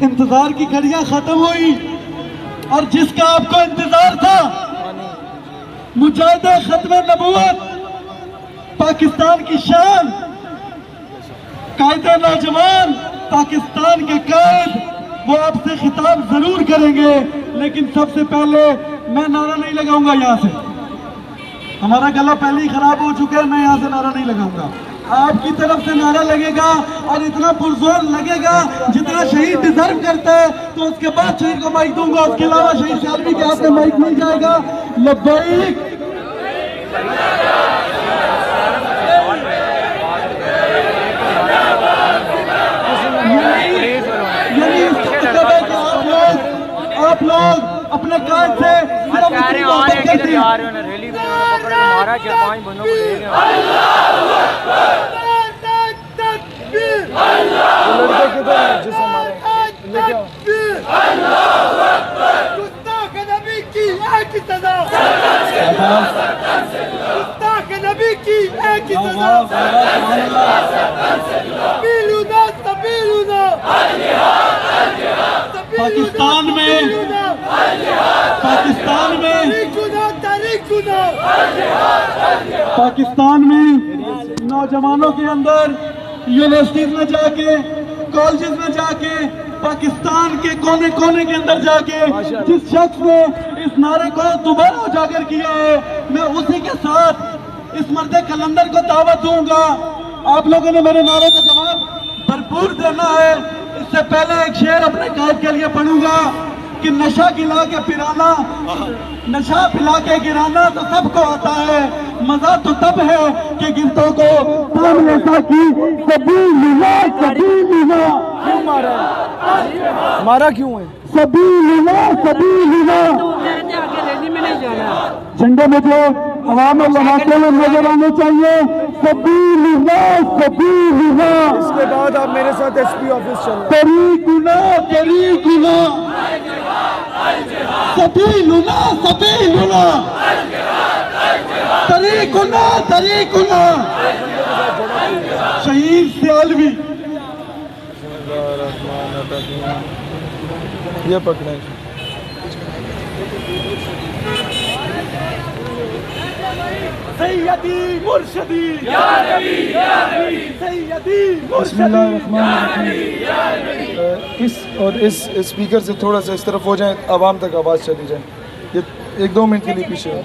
इंतजार की घड़ियां खत्म हुई और जिसका आपको इंतजार था, मुजाहिद खत्म नबूवत, पाकिस्तान की शान, कायदे नौजवान, पाकिस्तान के कायद, वो आपसे खिताब जरूर करेंगे। लेकिन सबसे पहले मैं नारा नहीं लगाऊंगा यहाँ से, हमारा गला पहले ही खराब हो चुका है, मैं यहाँ से नारा नहीं लगाऊंगा। आपकी तरफ से नारा लगेगा और इतना पुरजोर लगेगा जितना शहीद डिजर्व करता है, तो उसके बाद शहीद को माइक दूंगा। उसके अलावा शहीद सालवी के हाथ में माइक नहीं जाएगा। लब्बैक आप लोग अपने काज से पाकिस्तान में नौजवानों के अंदर यूनिवर्सिटीज में जाके, कॉलेजेस में जाके, पाकिस्तान के कोने कोने के अंदर जाके जिस शख्स ने इस नारे को दोबारा उजागर किया है, मैं उसी के साथ इस मर्द कलंदर को दावत दूंगा। आप लोगों ने मेरे नारे का जवाब भरपूर देना है। इससे पहले एक शेर अपने कायद के लिए पढ़ूंगा कि नशा खिला के पिराना, नशा पिला के गिराना तो सबको आता है, मजा तो तब है कि गिरतों को पान ऐसा की सभी मिला, सभी मिला। क्यों मारा है? मारा क्यों है? सभी मिला, सभी मिला। झंडे मुझे हवा में लगाते हुए नजर आने चाहिए। सभी मिला, सभी मिला। इसके बाद आप मेरे साथ एसपी ऑफिस चलो। तेरी गुना, तेरी गुना, सभी लुना, सभी लुना, तेरी गुना, तेरी गुना। शहीद सियालवी। ये पकड़े। सैयदी मुर्शदी या नबी, या नबी, सैयदी मुर्शदी। इस स्पीकर से थोड़ा सा इस तरफ हो जाए, आवाम तक आवाज़ चली जाए। ये 1-2 मिनट के लिए पीछे हो।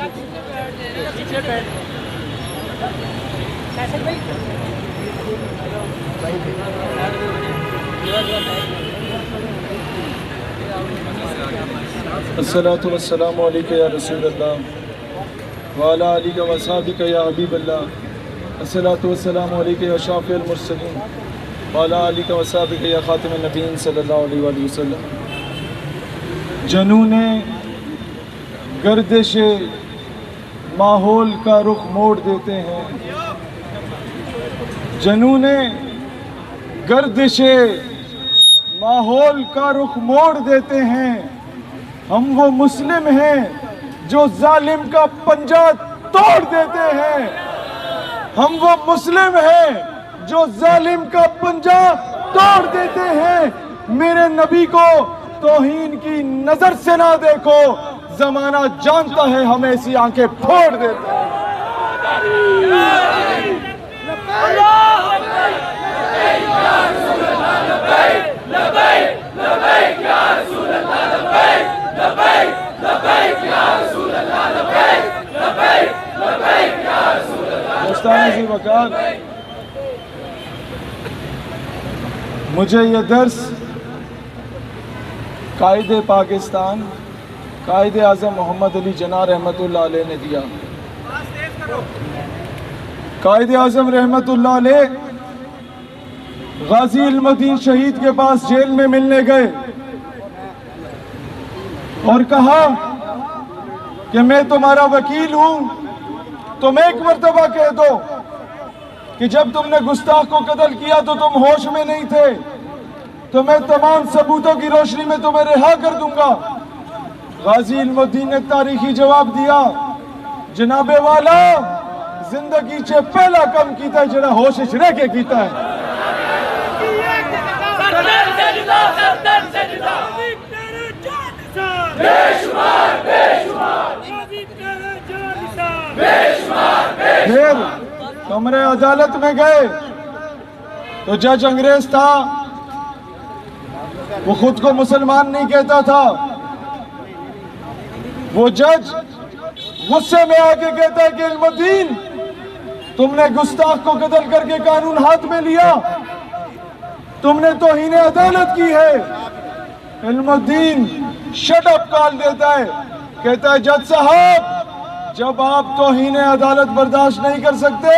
अस्सलातु वस्सलामु अलैका या रसूलल्लाह व अला आलिका व असहाबिका या हबीबल्लाह। अस्सलातु वस्सलामु अलैका या शाफिअल मुरसलीन व अला आलिका व असहाबिका या खातिमुन नबीय्यीन सल्लल्लाहु अलैहि वसल्लम। जनूने गर्दिशे माहौल का रुख मोड़ देते हैं, जनूने गर्दिशे माहौल का रुख मोड़ देते हैं। हम वो मुस्लिम हैं जो जालिम का पंजा तोड़ देते हैं। हम वो मुस्लिम हैं जो जालिम का पंजा तोड़ देते हैं। मेरे नबी को तौहीन की नजर से ना देखो, जमाना जानता है हमें ऐसी आंखें फोड़ देते हैं। मुझे ये दर्स कायदे पाकिस्तान कायदे आज़म मोहम्मद अली जिन्ना रहमतुल्लाह अलैह ने दिया। कायदे आज़म रहमतुल्लाह अलैह गाजी इल्मुद्दीन शहीद के पास जेल में मिलने गए और कहा कि मैं तुम्हारा वकील हूं, तुम एक मर्तबा कह दो कि जब तुमने गुस्ताख को कत्ल किया तो तुम होश में नहीं थे, तो मैं तमाम सबूतों की रोशनी में तुम्हें रिहा कर दूंगा। गाजी इल्मुद्दीन ने तारीखी जवाब दिया, जनाबे वाला जिंदगी च पहला कम कीता है जरा होश च रह के कीता है। कमरे अदालत में गए तो जज अंग्रेज था, वो खुद को मुसलमान नहीं कहता था। वो जज गुस्से में आके कहता है कि इल्मुद्दीन, तुमने गुस्ताख को कत्ल करके कानून हाथ में लिया, तुमने तौहीन अदालत की है। इल्मुद्दीन शट अप कॉल देता है, कहता है जज साहब, जब आप तौहीन अदालत बर्दाश्त नहीं कर सकते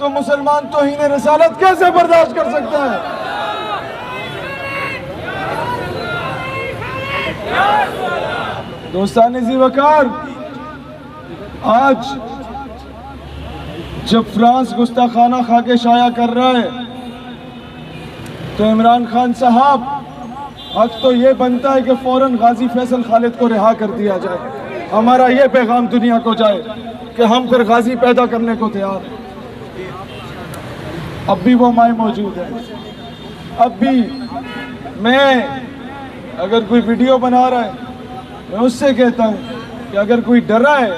तो मुसलमान तौहीन रिसालत कैसे बर्दाश्त कर सकता है? दोस्तान जी वकार, आज जब फ्रांस गुस्ताखाना खा के शाया कर रहा है तो इमरान खान साहब, हक तो ये बनता है कि फौरन गाजी फैसल खालिद को रिहा कर दिया जाए। हमारा ये पैगाम दुनिया को जाए कि हम फिर गाजी पैदा करने को तैयार हैं। अब भी वो माए मौजूद है। अब भी मैं, अगर कोई वीडियो बना रहा है, मैं उससे कहता हूँ कि अगर कोई डरा है,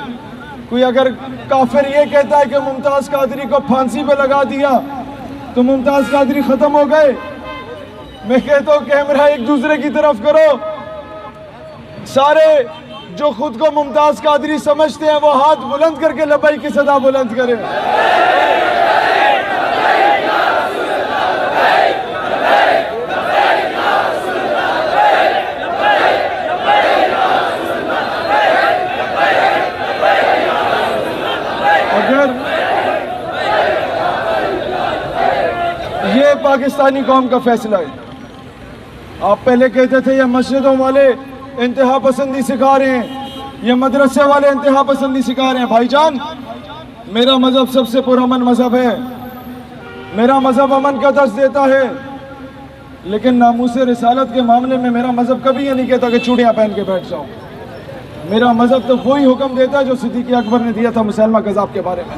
कोई अगर काफिर ये कहता है कि मुमताज कादरी को फांसी पे लगा दिया तो मुमताज कादरी खत्म हो गए, मैं कहता हूँ कैमरा एक दूसरे की तरफ करो। सारे जो खुद को मुमताज कादरी समझते हैं वो हाथ बुलंद करके लब्बैक की सदा बुलंद करें। अगर ये पाकिस्तानी कौम का फैसला है, आप पहले कहते थे ये मस्जिदों वाले इंतहा पसंदी सिखा रहे हैं, ये मदरसे वाले इंतहा पसंदी सिखा रहे हैं। भाईजान, मेरा मजहब सबसे पुरअमन मजहब है, मेरा मजहब अमन का दर्ज देता है, लेकिन नामूस रिसालत के मामले में मेरा मजहब कभी ये नहीं कहता कि चूड़ियां पहन के बैठ जाओ। मेरा मजहब तो वही हुक्म देता है जो सिद्दीक़ अकबर ने दिया था मुसलमा कज़ाब के बारे में।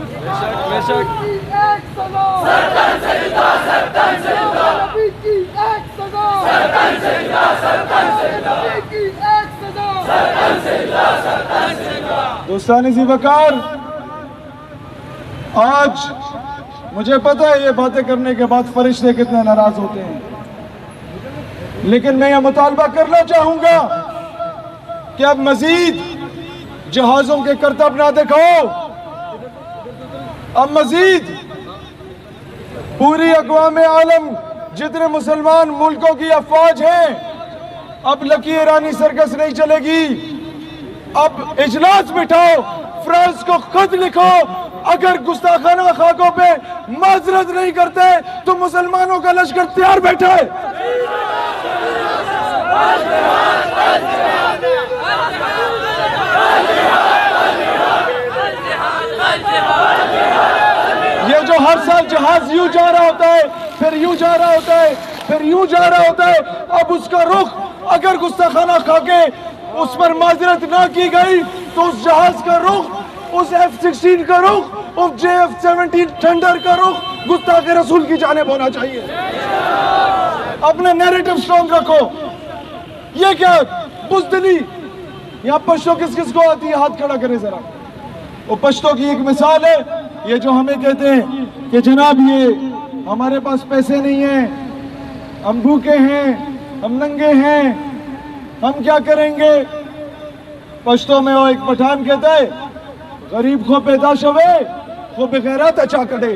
दोस्तान जी वकार, आज मुझे पता है ये बातें करने के बाद फरिश्ते कितने नाराज होते हैं, लेकिन मैं यह मुतालबा करना चाहूंगा कि अब मजीद जहाजों के करतब ना दिखाओ। अब मजीद पूरी अक़वाम आलम, जितने मुसलमान मुल्कों की अफवाज हैं, अब लकी ईरानी सर्कस नहीं चलेगी। अब इजलास बिठाओ, फ्रांस को खत लिखो, अगर गुस्ताखाना खाकों पे माजरत नहीं करते तो मुसलमानों का लश्कर तैयार बैठा है। ये जो हर साल जहाज यूं जा रहा होता है, फिर यूं जा रहा होता है, फिर यूं जा रहा होता है, अब उसका रुख अगर गुस्ताखाना खा के उस पर माजरत ना की गई तो उस जहाज का रुख, उस F-16 का रुख, उस JF-17 थंडर का रुख गुस्ताखे रसूल की जानिब होना चाहिए। अपना नैरेटिव स्ट्रॉन्ग रखो। ये क्या बुज़दिली, यहाँ पश्तो किस किस को आती है? हाथ खड़ा करें जरा। वो पश्तो की एक मिसाल है, ये जो हमें कहते हैं कि जनाब ये हमारे पास पैसे नहीं हैं, हम भूखे हैं, हम नंगे हैं, हम क्या करेंगे? पश्तो में वो एक पठान कहता है, गरीब को पैदा शवे को बेगैरत अच्छा कटे।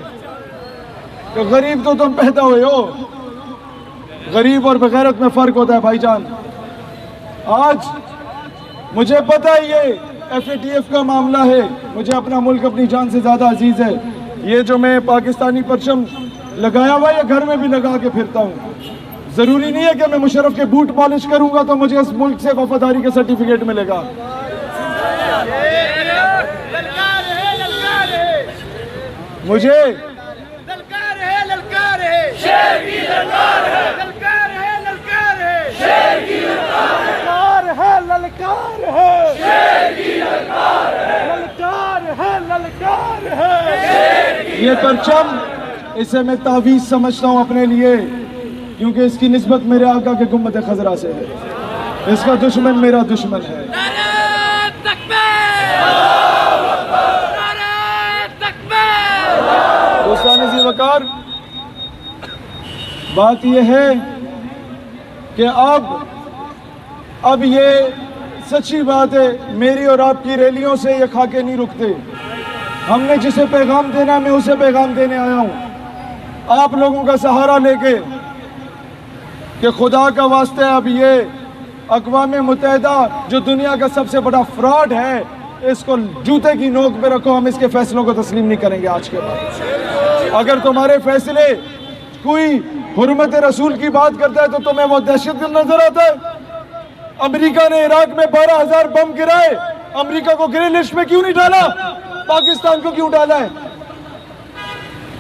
तो गरीब तो तुम पैदा हुए हो, गरीब और बेगैरत में फर्क होता है भाईजान। आज मुझे पता है ये FATF का मामला है, मुझे अपना मुल्क अपनी जान से ज्यादा अजीज है। ये जो मैं पाकिस्तानी परचम लगाया हुआ है घर में भी लगा के फिरता हूँ। जरूरी नहीं है कि मैं मुशर्रफ के बूट पॉलिश करूंगा तो मुझे इस मुल्क से वफादारी का सर्टिफिकेट मिलेगा। मुझे ललकार है, ललकार है, शेर की ललकार है, ललकार है, ललकार है, शेर की ललकार है, ललकार है, शेर की ललकार है, ललकार है, ललकार है। ये परचम, इसे मैं तावीज़ समझता हूँ अपने लिए, क्योंकि इसकी निस्बत मेरे आका के गुम्बद खजरा से है। इसका दुश्मन मेरा दुश्मन है। नारे तकबीर, नारे तकबीर। दोस्तान जी वकार, बात यह है कि अब ये सच्ची बात है, मेरी और आपकी रैलियों से ये खाके नहीं रुकते। हमने जिसे पैगाम देना है मैं उसे पैगाम देने आया हूँ, आप लोगों का सहारा लेके कि खुदा का वास्ते अब ये अक़वाम मुत्तहिदा जो दुनिया का सबसे बड़ा फ्रॉड है, इसको जूते की नोक पे रखो। हम इसके फैसलों को तस्लीम नहीं करेंगे आज के बाद। अगर तुम्हारे फैसले कोई हुर्मत रसूल की बात करता है तो तुम्हें वो दहशतगर्द नजर आता है। अमेरिका ने इराक में 12,000 बम गिराए, अमेरिका को ग्रे लिस्ट में क्यों नहीं डाला? पाकिस्तान को क्यों डाला है?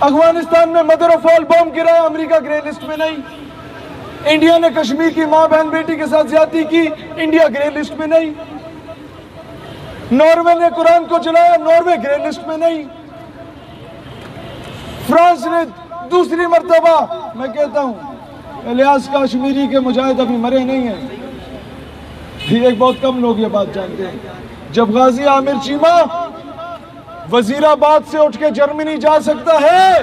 अफगानिस्तान में मदर ऑफ ऑल बम गिराया, अमेरिका ग्रे लिस्ट में नहीं। इंडिया ने कश्मीर की मां बहन बेटी के साथ ज्यादती की, इंडिया ग्रे लिस्ट में नहीं। नॉर्वे ने कुरान को जलाया, नॉर्वे ग्रे लिस्ट में नहीं। फ्रांस ने दूसरी मर्तबा, मैं कहता हूं इलियास कश्मीरी के मुजाहिद अभी मरे नहीं हैं, एक बहुत कम लोग ये बात जानते हैं। जब गाजी आमिर चीमा वजीराबाद से उठ के जर्मनी जा सकता है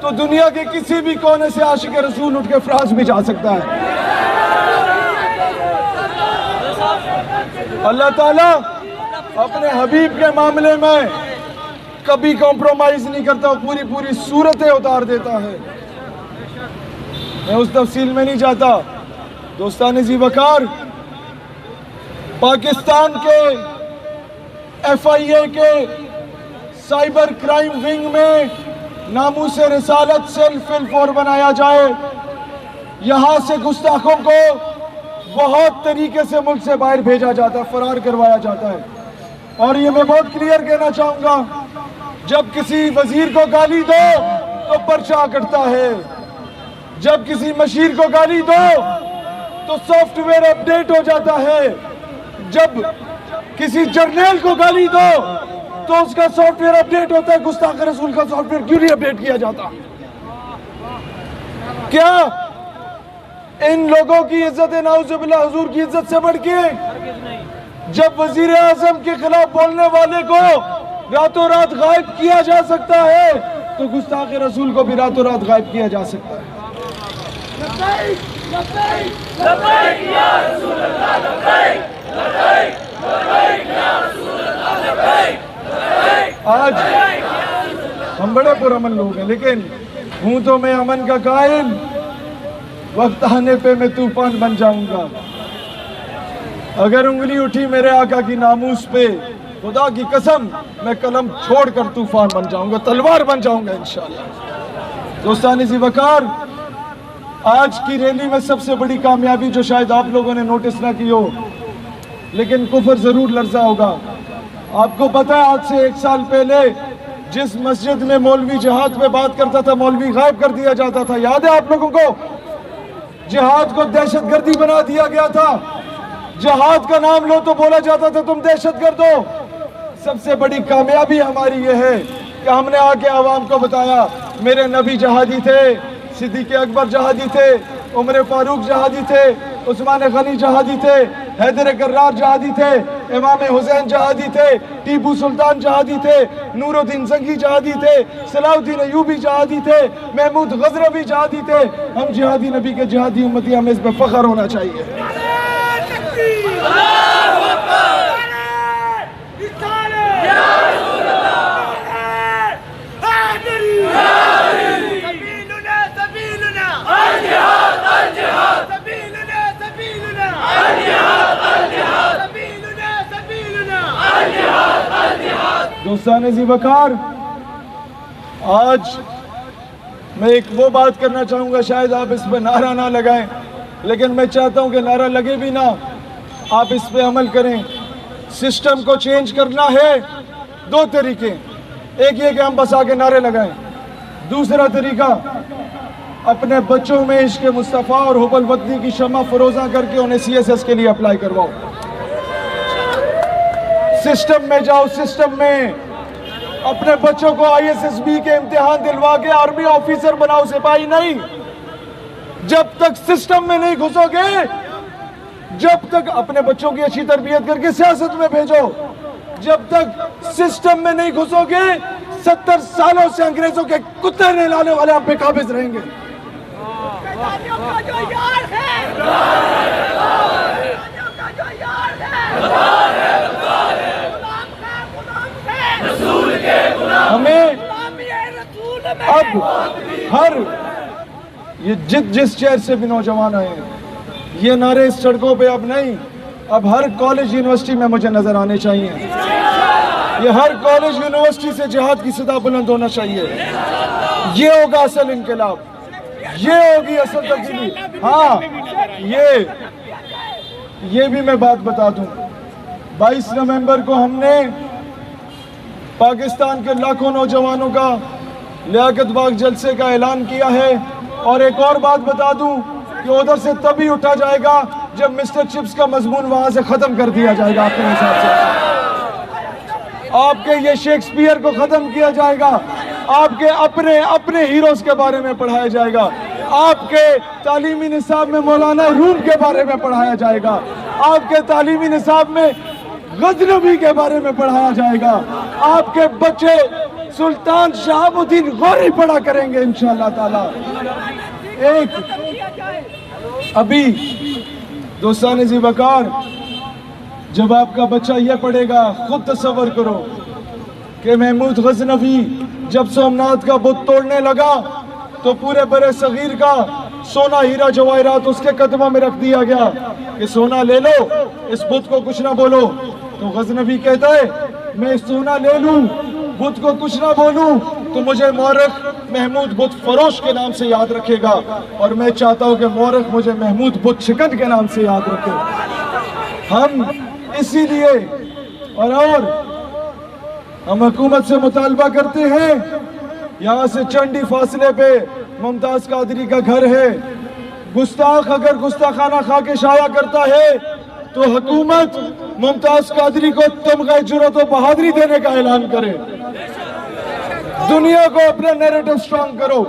तो दुनिया के किसी भी कोने से आशिक रसूल उठ के फ्रांस भी जा सकता है। अल्लाह ताला अपने हबीब के मामले में कभी कॉम्प्रोमाइज नहीं करता, पूरी सूरतें उतार देता है। मैं उस तफसील में नहीं जाता। दोस्तान जी वकार, पाकिस्तान के FIA के साइबर क्राइम विंग में नामूस रिसालत सेल फिल 4 बनाया जाए। यहां से गुस्ताखों को बहुत तरीके से मुल्क से बाहर भेजा जाता है, फरार करवाया जाता है। और ये मैं बहुत क्लियर कहना चाहूंगा, जब किसी वजीर को गाली दो तो पर्चा कटता है, जब किसी मशीर को गाली दो तो सॉफ्टवेयर अपडेट हो जाता है, जब किसी जर्नल को गाली दो तो उसका सॉफ्टवेयर अपडेट होता है। गुस्ताख रसूल का सॉफ्टवेयर क्यों नहीं अपडेट किया जाता? क्या इन लोगों की इज्जत नाउजुबिल्लाह हुजूर की इज्जत से बढ़ के जब वजीर आजम के खिलाफ बोलने वाले को रातों रात गायब किया जा सकता है तो गुस्ताख रसूल को भी रातों रात गायब किया जा सकता है। आज हम बड़े पुरअमन लोग हैं, लेकिन हूं तो मैं अमन का कायल। वक्त आने पे मैं तूफान बन जाऊंगा। अगर उंगली उठी मेरे आका की नामूस पे, खुदा की कसम मैं कलम छोड़कर तूफान बन जाऊंगा, तलवार बन जाऊंगा इंशाअल्लाह। दोस्तान जी वकार, आज की रैली में सबसे बड़ी कामयाबी जो शायद आप लोगों ने नोटिस ना की हो, लेकिन कुफर जरूर लर्जा होगा। आपको पता है, आज से 1 साल पहले जिस मस्जिद में मौलवी जिहाद पे बात करता था, मौलवी गायब कर दिया जाता था। याद है आप लोगों को? जिहाद को दहशतगर्दी बना दिया गया था। जिहाद का नाम लो तो बोला जाता था तुम दहशतगर्द हो। सबसे बड़ी कामयाबी हमारी ये है कि हमने आके आवाम को बताया मेरे नबी जहादी थे, सिद्दीक़ अकबर जहादी थे, उमर फारूक जहादी थे, उस्मान गनी जहादी थे, हैदर कर्रार जहादी थे, इमाम हुसैन जहादी थे, टीपू सुल्तान जहादी थे, नूरुद्दीन जंगी जहादी थे, सलाउद्दीन अयूबी जहादी थे, महमूद गजनवी जहादी थे। हम जिहादी नबी के जिहादी उम्मती, हमें इस पर फख्र होना चाहिए। दोस्तान जी वकार, आज मैं एक वो बात करना चाहूंगा, शायद आप इस पर नारा ना लगाएं, लेकिन मैं चाहता हूं कि नारा लगे भी ना, आप इस पे अमल करें। सिस्टम को चेंज करना है 2 तरीके, एक ये कि हम बस आके नारे लगाएं, दूसरा तरीका अपने बच्चों में इश्क मुस्तफ़ा और हुब्बुल वतनी की शमा फरोजा करके उन्हें CSS के लिए अप्लाई करवाओ। सिस्टम में जाओ, सिस्टम में अपने बच्चों को ISSB के इम्तिहान दिलवा के आर्मी ऑफिसर बनाओ, सिपाही नहीं। जब तक सिस्टम में नहीं घुसोगे, जब तक अपने बच्चों की अच्छी तरबियत करके सियासत में भेजो, जब तक सिस्टम में नहीं घुसोगे, 70 सालों से अंग्रेजों के कुत्ते नहलाने वाले आप पे काबिज रहेंगे। शैतानियों का जो यार है, शैतानियों का जो यार है, गुलाम है, रसूल के गुलाम, हमें गुलामी है रसूल में। अब हर ये जिस शहर से भी नौजवान आए हैं, ये नारे इस सड़कों पे अब नहीं, अब हर कॉलेज यूनिवर्सिटी में मुझे नजर आने चाहिए। ये हर कॉलेज यूनिवर्सिटी से जिहाद की सदा बुलंद होना चाहिए। ये होगा असल इनकलाब, ये होगी असल तब्दीली। हाँ, ये भी मैं बात बता दूं, 22 नवंबर को हमने पाकिस्तान के लाखों नौजवानों का लियाकत बाग जलसे का ऐलान किया है। और एक और बात बता दूं कि उधर से तभी उठा जाएगा जब मिस्टर चिप्स का मजमून वहां से खत्म कर दिया जाएगा। आपके हिसाब से आपके ये शेक्सपियर को खत्म किया जाएगा, आपके अपने हीरोज के बारे में पढ़ाया जाएगा, आपके तालीमी निसाब में मौलाना रूम के बारे में पढ़ाया जाएगा, आपके तालीमी निसाब में गजनबी के बारे में पढ़ाया जाएगा, आपके बच्चे सुल्तान शहाबुद्दीन गौरी पढ़ा करेंगे इंशाअल्लाह ताला। एक अभी दोस्तान जी वकार, जब आपका बच्चा यह पढ़ेगा, खुद तसव्वुर करो कि महमूद गजनवी जब सोमनाथ का बुत तोड़ने लगा तो पूरे बड़े सगीर का सोना हीरा जवाहरात उसके कदमों में रख दिया गया कि सोना ले लो, इस बुत को कुछ ना बोलो। तो गजनवी कहता है मैं सोना ले लूं, बुत को कुछ ना बोलूं, तो मुझे मौरख महमूद बुत फरोश के नाम से याद रखेगा, और मैं चाहता हूं कि मौरख मुझे महमूद बुत चिकन के नाम से याद रखे। हम इसीलिए और हम हुकूमत से मुतालबा करते हैं, यहाँ से चंडी फासले पे मुमताज कादरी का घर है। गुस्ताख अगर गुस्ताखाना खा के शाया करता है तो हुकूमत मुमताज कादरी को तमगा जुर्रत और बहादुरी देने का ऐलान करे। दुनिया को अपना नैरेटिव स्ट्रॉन्ग करो।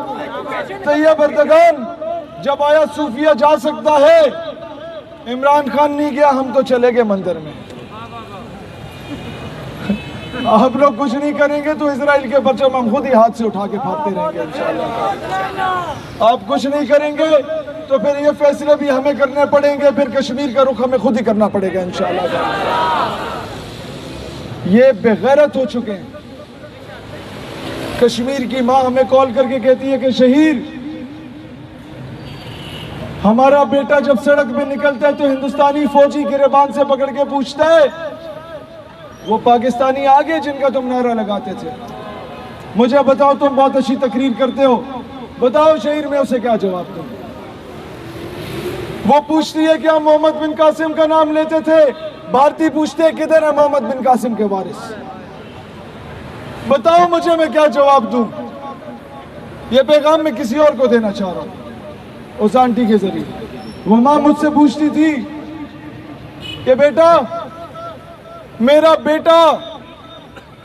तैयब अर्दगान जब आया सूफिया जा सकता है, इमरान खान नहीं गया, हम तो चले गए मंदिर में। आप लोग कुछ नहीं करेंगे तो इजराइल के परचम हम खुद ही हाथ से उठा के फाड़ते रहेंगे इंशाअल्लाह। आप कुछ नहीं करेंगे तो फिर ये फैसले भी हमें करने पड़ेंगे, फिर कश्मीर का रुख हमें खुद ही करना पड़ेगा इंशाअल्लाह। ये बेगैरत हो चुके हैं। कश्मीर की माँ हमें कॉल करके कहती है कि शहीद, हमारा बेटा जब सड़क पे निकलता है तो हिंदुस्तानी फौजी गिरेबान से पकड़ के पूछता है वो पाकिस्तानी आगे जिनका तुम नारा लगाते थे, मुझे बताओ, तुम बहुत अच्छी तकरीर करते हो, बताओ शहीद मैं उसे क्या जवाब दूं। वो पूछती है कि हम मोहम्मद बिन कासिम का नाम लेते थे, भारतीय पूछते हैं किधर है मोहम्मद बिन कासिम के वारिस, बताओ मुझे मैं क्या जवाब दूं। ये पैगाम मैं किसी और को देना चाह रहा हूं उस आंटी के जरिए। वो मां मुझसे पूछती थी कि बेटा, मेरा बेटा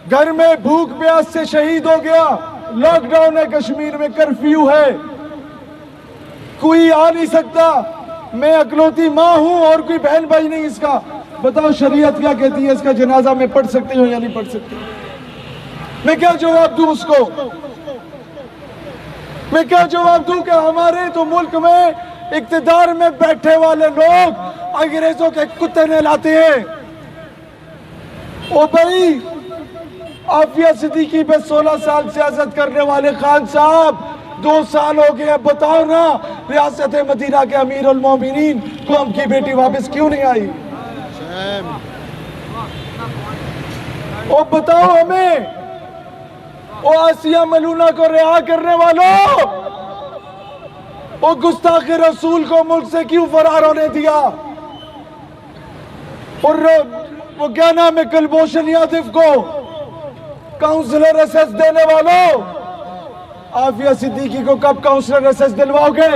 घर में भूख प्यास से शहीद हो गया, लॉकडाउन है कश्मीर में, कर्फ्यू है, कोई आ नहीं सकता, मैं अकलौती माँ हूं और कोई बहन भाई नहीं इसका, बताओ शरीयत क्या कहती है, इसका जनाजा मैं पढ़ सकती हूँ या नहीं पढ़ सकती। मैं क्या जवाब दूं उसको, मैं क्या जवाब दूं कि हमारे तो मुल्क में इक्तिदार में बैठे वाले लोग अंग्रेजों के कुत्ते नहलाते हैं। ओ भाई, आफिया सिद्दीकी पे 16 साल सियासत करने वाले खान साहब 2 साल हो गए, बताओ ना रियासत मदीना के अमीर उल मोमिनीन कौम की बेटी वापस क्यों नहीं आई। ओ बताओ हमें, ओ आसिया मलूना को रिहा करने वालों, ओ गुस्ताख रसूल को मुल्क से क्यों फरार होने दिया। और वो क्या नाम है कुलभूषण यादव को काउंसलर एसएस देने वालों, आफिया सिद्दीकी को कब काउंसलर एसएस दिलवाओगे।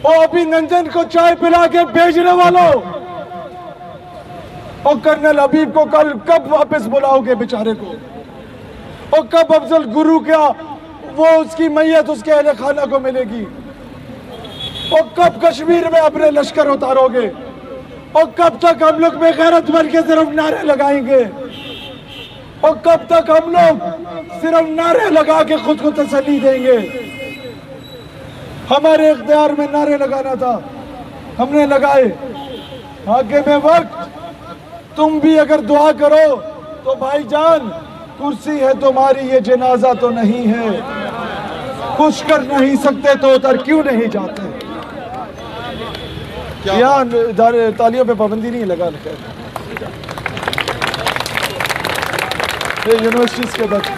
और अभिनंदन को चाय पिला के भेजने वालों, और कर्नल हबीब को कल कब वापस बुलाओगे बेचारे को। और कब अफजल गुरु का वो उसकी मैयत उसके अहले खाना को मिलेगी। और कब कश्मीर में अपने लश्कर उतारोगे। और कब तक हम लोग बेगैरत बन के सिर्फ नारे लगाएंगे। और कब तक हम लोग सिर्फ नारे लगा के खुद को तसल्ली देंगे? हमारे इख्तियार में नारे लगाना था, हमने लगाए। आगे में वक्त, तुम भी अगर दुआ करो तो भाईजान, कुर्सी है तुम्हारी, ये जनाजा तो नहीं है। कुछ कर नहीं सकते तो उधर क्यों नहीं जाते? यहाँ तालियों पे पाबंदी नहीं लगा रखा है यूनिवर्सिटीज के बच्चे।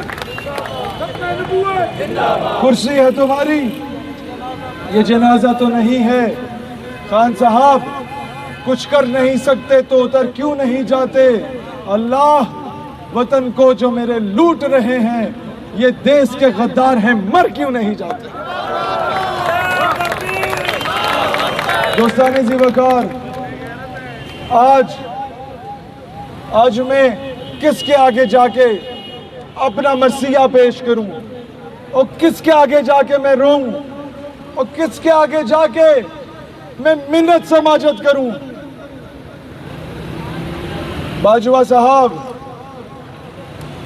कुर्सी है तुम्हारी, ये जनाजा तो नहीं है। खान साहब, कुछ कर नहीं सकते तो उधर क्यों नहीं जाते? अल्लाह, वतन को जो मेरे लूट रहे हैं, ये देश के गद्दार हैं, मर क्यों नहीं जाते? दोस्तानी ज़िवकार, आज मैं किसके आगे जाके अपना मरसिया पेश करूं, और किसके आगे जाके मैं रोऊं, और किसके आगे जाके मैं मिन्नत समाजत करूं? बाजवा साहब,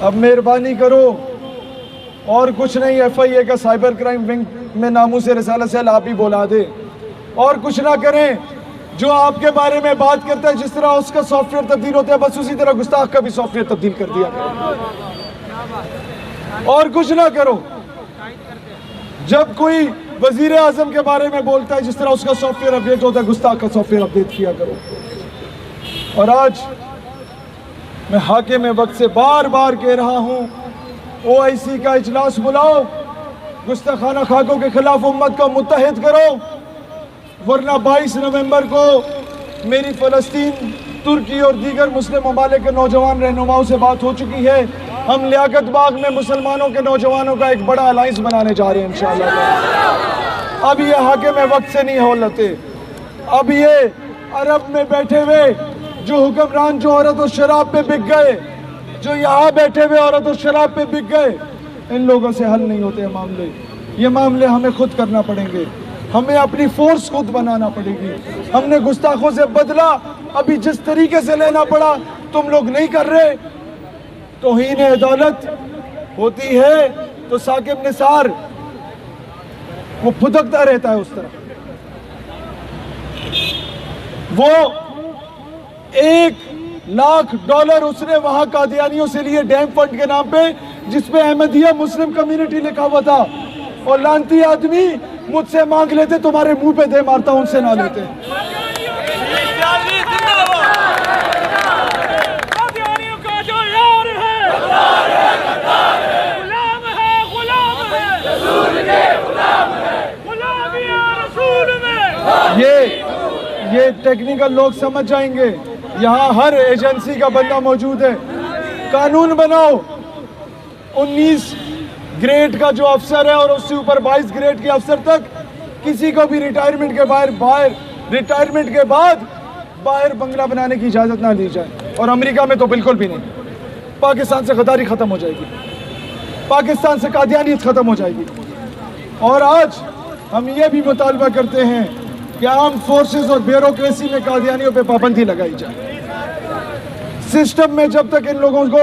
अब मेहरबानी करो, और कुछ नहीं, FIA का साइबर क्राइम विंग में नामू से रिसाला सेल आप ही बोला दे, और कुछ ना करें। जो आपके बारे में बात करता है, जिस तरह उसका सॉफ्टवेयर तब्दील होता है, बस उसी तरह गुस्ताख का भी सॉफ्टवेयर तब्दील कर दिया करो, और कुछ ना करो। जब कोई वजीर आजम के बारे में बोलता है, जिस तरह उसका सॉफ्टवेयर अपडेट होता है, गुस्ताख का सॉफ्टवेयर अपडेट किया करो। और आज मैं हाके में वक्त से बार बार कह रहा हूं, OIC का इजलास बुलाओ, गुस्ताखाना खाकों के खिलाफ उम्मत को मुत्तहिद करो, वरना 22 नवंबर को मेरी फ़लस्तीन, तुर्की और दीगर मुस्लिम ममालिक के नौजवान रहनुमाओं से बात हो चुकी है। हम लियाकत बाग में मुसलमानों के नौजवानों का एक बड़ा अलायंस बनाने जा रहे हैं इंशाअल्लाह। अब ये हाके में वक्त से नहीं हो लेते। अब ये अरब में बैठे हुए जो हुक्मरान, जो औरत और शराब पे बिक गए, जो यहाँ बैठे हुए औरत और शराब पे बिक गए, इन लोगों से हल नहीं होते मामले। ये मामले हमें खुद करना पड़ेंगे, हमें अपनी फोर्स खुद बनाना पड़ेगी। हमने गुस्ताखों से बदला अभी जिस तरीके से लेना पड़ा, तुम लोग नहीं कर रहे। तौहीन अदालत होती है तो साकिब निसार वो फुदकता रहता है, उस तरह वो $1,00,000 उसने वहां कादियानियों से लिए डैम फंड के नाम पे, जिसपे अहमदिया मुस्लिम कम्युनिटी लिखा हुआ था। और लानती आदमी मुझसे मांग लेते, तुम्हारे मुंह पे दे मारता, उनसे ना लेते। ये टेक्निकल लोग समझ जाएंगे। यहाँ हर एजेंसी का बंदा मौजूद है। कानून बनाओ, 19 ग्रेड का जो अफसर है और उससे ऊपर 22 ग्रेड के अफसर तक किसी को भी रिटायरमेंट के बाद बाहर बंगला बनाने की इजाज़त ना दी जाए। और अमेरिका में तो बिल्कुल भी नहीं। पाकिस्तान से गद्दारी ख़त्म हो जाएगी, पाकिस्तान से कादियानियत ख़त्म हो जाएगी। और आज हम ये भी मुतालबा करते हैं कि आर्म्ड फोर्सेस और ब्यूरोक्रेसी में कादियानियों पे पाबंदी लगाई जाए। सिस्टम में जब तक इन लोगों को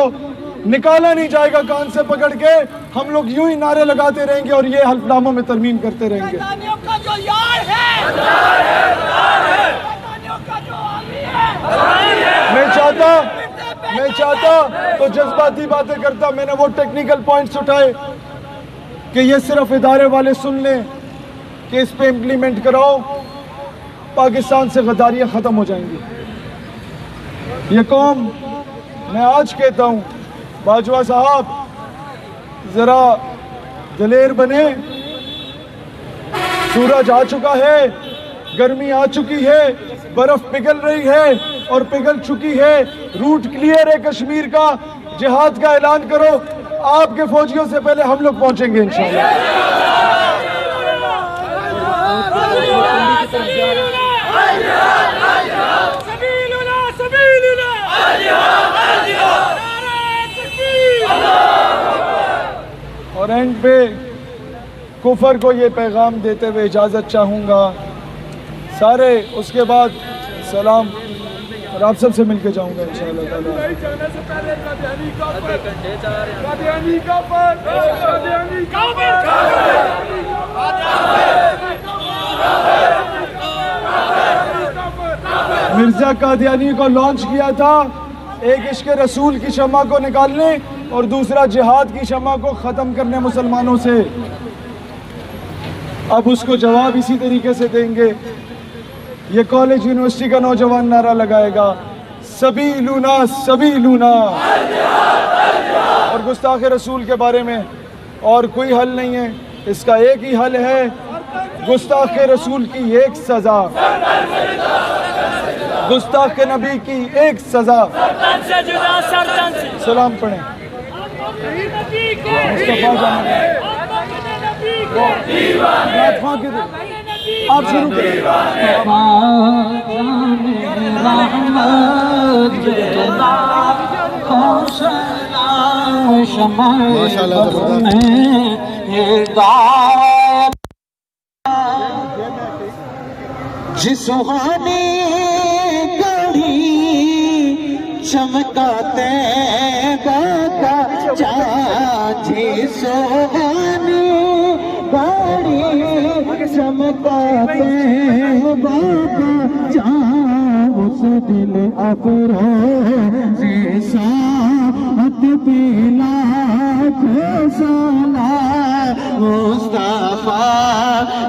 निकाला नहीं जाएगा कान से पकड़ के, हम लोग यूं ही नारे लगाते रहेंगे और ये हल्फनामों में तरमीम करते रहेंगे। का जो यार है, का जो आमी है। मैं चाहता तो जज्बाती बातें करता। मैंने वो टेक्निकल पॉइंट्स उठाए कि ये सिर्फ इदारे वाले सुन लें कि इस पे इम्प्लीमेंट कराओ, पाकिस्तान से गद्दारियां खत्म हो जाएंगी। ये कौम, मैं आज कहता हूं, बाजवा साहब जरा दलेर बने। सूरज आ चुका है, गर्मी आ चुकी है, बर्फ पिघल रही है और पिघल चुकी है। रूट क्लियर है कश्मीर का, जिहाद का ऐलान करो। आपके फौजियों से पहले हम लोग पहुंचेंगे इंशाअल्लाह। और एंड पे कुफर को ये पैगाम देते हुए इजाज़त चाहूँगा सारे। उसके बाद सलाम। और आप सबसे मिलकर जाऊंगा इंशाअल्लाह ताला। जाने से पहले कादियानी का कादियानी का कादियानी का मिर्जा कादियानी को लॉन्च किया था, एक इश्क रसूल की शम्मा को निकालने और दूसरा जिहाद की शम्मा को ख़त्म करने मुसलमानों से। अब उसको जवाब इसी तरीके से देंगे। ये कॉलेज यूनिवर्सिटी का नौजवान नारा लगाएगा, सभी लूना। और गुस्ताख रसूल के बारे में और कोई हल नहीं है, इसका एक ही हल है, गुस्ताख रसूल की एक सज़ा, गुस्ताख नबी की एक सज़ा। सलाम पढ़ें। मुस्तफा जान आप शुरू करें। जिस सुहानी घड़ी चमकाते बाका चाची सुहानी घड़ी चमकाते बाका चा उस दिल अफरोज़े साथ पीला खोसला मुस्तफा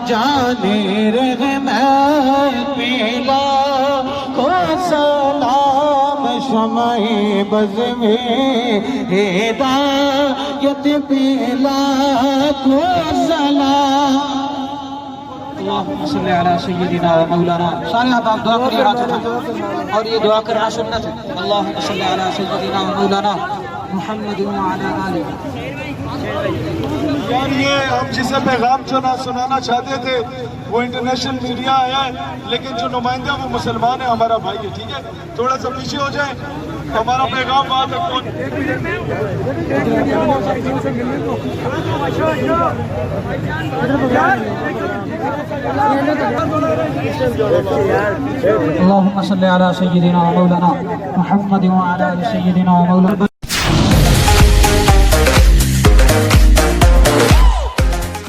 जाने रहमत पीला को सलाम शमाए बज़ में हिदायत पीला को सलाम। अल्लाहुम्मा सल्ली अला सय्यिदिना व मौलाना। सारे आप दुआ करिए हाथ उठाएं और ये दुआ करना सुन्नत है। अल्लाहुम्मा सल्ली अला सय्यिदिना व मौलाना मुहम्मद व अला आलिहि। यार ये हम जिसे पैगाम जो ना सुनाना चाहते थे वो इंटरनेशनल मीडिया आया है, लेकिन जो नुमाइंदा वो मुसलमान है, हमारा भाई है, ठीक है? थोड़ा सा पीछे हो जाए, हमारा पैगाम वहाँ तक पहुँच। अल्लाहुम्मा सल्ली अला सय्यिदिना व मौलाना मुहम्मद व अला आलि सय्यिदिना व मौलाना।